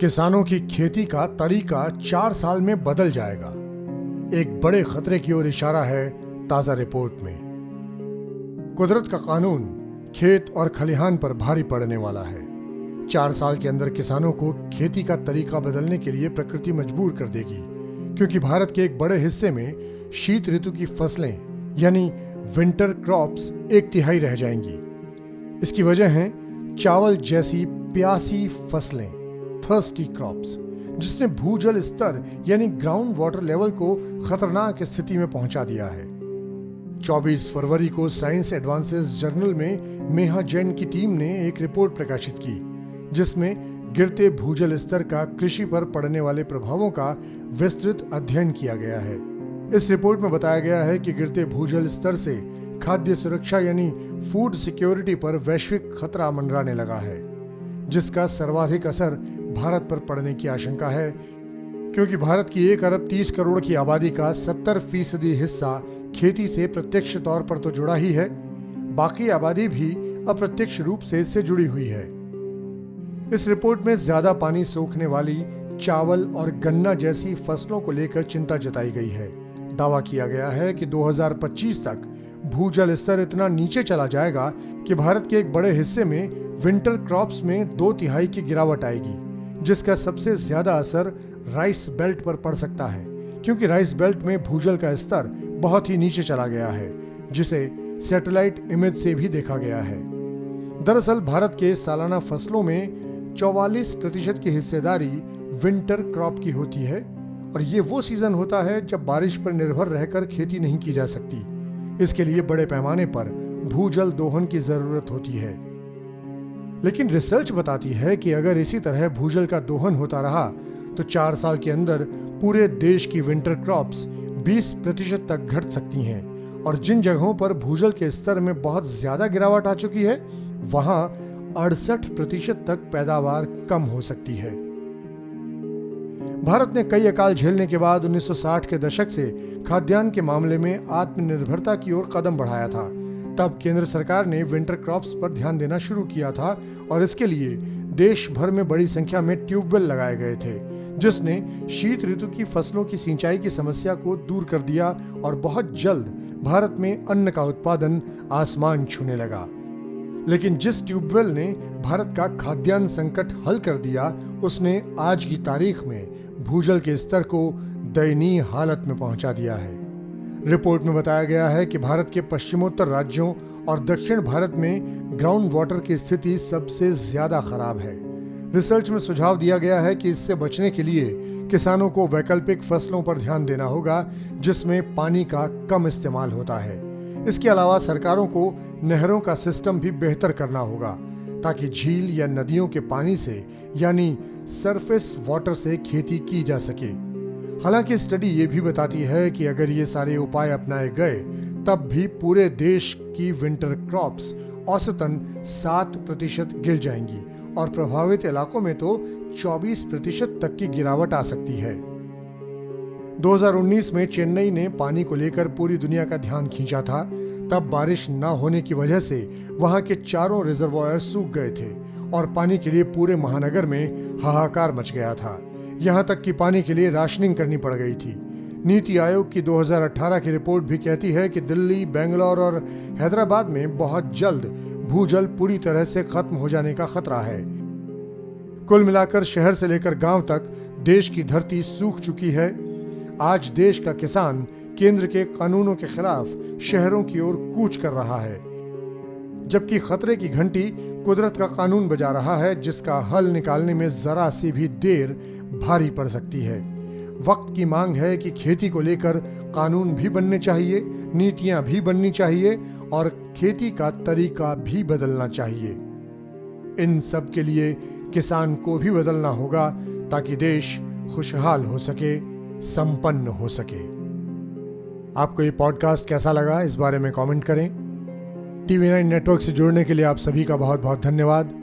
किसानों की खेती का तरीका 4 साल में बदल जाएगा। एक बड़े खतरे की ओर इशारा है ताजा रिपोर्ट में। कुदरत का कानून खेत और खलिहान पर भारी पड़ने वाला है। 4 साल के अंदर किसानों को खेती का तरीका बदलने के लिए प्रकृति मजबूर कर देगी, क्योंकि भारत के एक बड़े हिस्से में शीत ऋतु की फसलें यानी विंटर क्रॉप्स 1/3 रह जाएंगी। इसकी वजह है चावल जैसी प्यासी फसलें, थर्स्टी क्रॉप्स, जिसने भूजल स्तर यानी ग्राउंड वाटर लेवल को खतरनाक स्थिति में पहुंचा दिया है। 24 फरवरी को साइंस एडवांसेस जर्नल में मेहा जैन की टीम ने एक रिपोर्ट प्रकाशित की, जिसमें गिरते भूजल स्तर का कृषि पर पड़ने वाले प्रभावों का विस्तृत अध्ययन किया गया है। इस रिपोर्ट में बताया गया है कि गिरते भूजल स्तर से खाद्य सुरक्षा यानी फूड सिक्योरिटी पर वैश्विक खतरा मंडराने लगा है, जिसका सर्वाधिक असर भारत पर पड़ने की आशंका है, क्योंकि भारत की 1 अरब 30 करोड़ की आबादी का 70% हिस्सा खेती से प्रत्यक्ष तौर पर तो जुड़ा ही है, बाकी आबादी भी अप्रत्यक्ष रूप से इससे जुड़ी हुई है। इस रिपोर्ट में ज्यादा पानी सोखने वाली चावल और गन्ना जैसी फसलों को लेकर चिंता जताई गई है। दावा किया गया है कि 2025 तक भूजल स्तर इतना नीचे चला जाएगा कि भारत के एक बड़े हिस्से में विंटर क्रॉप्स में 2/3 की गिरावट आएगी, जिसका सबसे ज्यादा असर राइस बेल्ट पर पड़ सकता है, क्योंकि राइस बेल्ट में भूजल का स्तर बहुत ही नीचे चला गया है, जिसे सैटेलाइट इमेज से भी देखा गया है। दरअसल भारत के सालाना फसलों में 44% की हिस्सेदारी विंटर क्रॉप की होती है, और ये वो सीजन होता है जब बारिश पर निर्भर रहकर खेती नहीं की जा सकती। इसके लिए बड़े पैमाने पर भूजल दोहन की जरूरत होती है। लेकिन रिसर्च बताती है कि अगर इसी तरह भूजल का दोहन होता रहा तो 4 साल के अंदर पूरे देश की विंटर क्रॉप्स 20% तक घट सकती हैं, और जिन जगहों पर भूजल के स्तर में बहुत ज्यादा गिरावट आ चुकी है वहां 68% तक पैदावार कम हो सकती है। भारत ने कई अकाल झेलने के बाद 1960 के दशक से खाद्यान्न के मामले में आत्मनिर्भरता की ओर कदम बढ़ाया था। तब केंद्र सरकार ने विंटर क्रॉप्स पर ध्यान देना शुरू किया था, और इसके लिए देश भर में बड़ी संख्या में ट्यूबवेल लगाए गए थे, जिसने शीत ऋतु की फसलों की सिंचाई की समस्या को दूर कर दिया, और बहुत जल्द भारत में अन्न का उत्पादन आसमान छूने लगा। लेकिन जिस ट्यूबवेल ने भारत का खाद्यान्न संकट हल कर दिया, उसने आज की तारीख में भूजल के स्तर को दयनीय हालत में पहुंचा दिया है। रिपोर्ट में बताया गया है कि भारत के पश्चिमोत्तर राज्यों और दक्षिण भारत में ग्राउंड वाटर की स्थिति सबसे ज्यादा खराब है। रिसर्च में सुझाव दिया गया है कि इससे बचने के लिए किसानों को वैकल्पिक फसलों पर ध्यान देना होगा, जिसमें पानी का कम इस्तेमाल होता है। इसके अलावा सरकारों को नहरों का सिस्टम भी बेहतर करना होगा, ताकि झील या नदियों के पानी से यानी सरफेस वाटर से खेती की जा सके। हालांकि स्टडी ये भी बताती है कि अगर ये सारे उपाय अपनाए गए तब भी पूरे देश की विंटर क्रॉप्स औसतन 7% गिर जाएंगी, और प्रभावित इलाकों में तो 24% तक की गिरावट आ सकती है। 2019 में चेन्नई ने पानी को लेकर पूरी दुनिया का ध्यान खींचा था। तब बारिश न होने की वजह से वहां के चारों रिजर्वायर सूख गए थे, और पानी के लिए पूरे महानगर में हाहाकार मच गया था। यहां तक कि पानी के लिए राशनिंग करनी पड़ गई थी। नीति आयोग की 2018 की रिपोर्ट भी कहती है कि दिल्ली, बेंगलोर और हैदराबाद में बहुत जल्द भूजल पूरी तरह से खत्म हो जाने का खतरा है। कुल मिलाकर शहर से लेकर गांव तक देश की धरती सूख चुकी है। आज देश का किसान केंद्र के कानूनों के खिलाफ शहरों की ओर कूच कर रहा है, जबकि खतरे की घंटी कुदरत का कानून बजा रहा है, जिसका हल निकालने में जरा सी भी देर भारी पड़ सकती है। वक्त की मांग है कि खेती को लेकर कानून भी बनने चाहिए, नीतियां भी बननी चाहिए, और खेती का तरीका भी बदलना चाहिए। इन सब के लिए किसान को भी बदलना होगा, ताकि देश खुशहाल हो सके, संपन्न हो सके। आपको ये पॉडकास्ट कैसा लगा, इस बारे में कमेंट करें। TV9 नेटवर्क से जुड़ने के लिए आप सभी का बहुत बहुत धन्यवाद।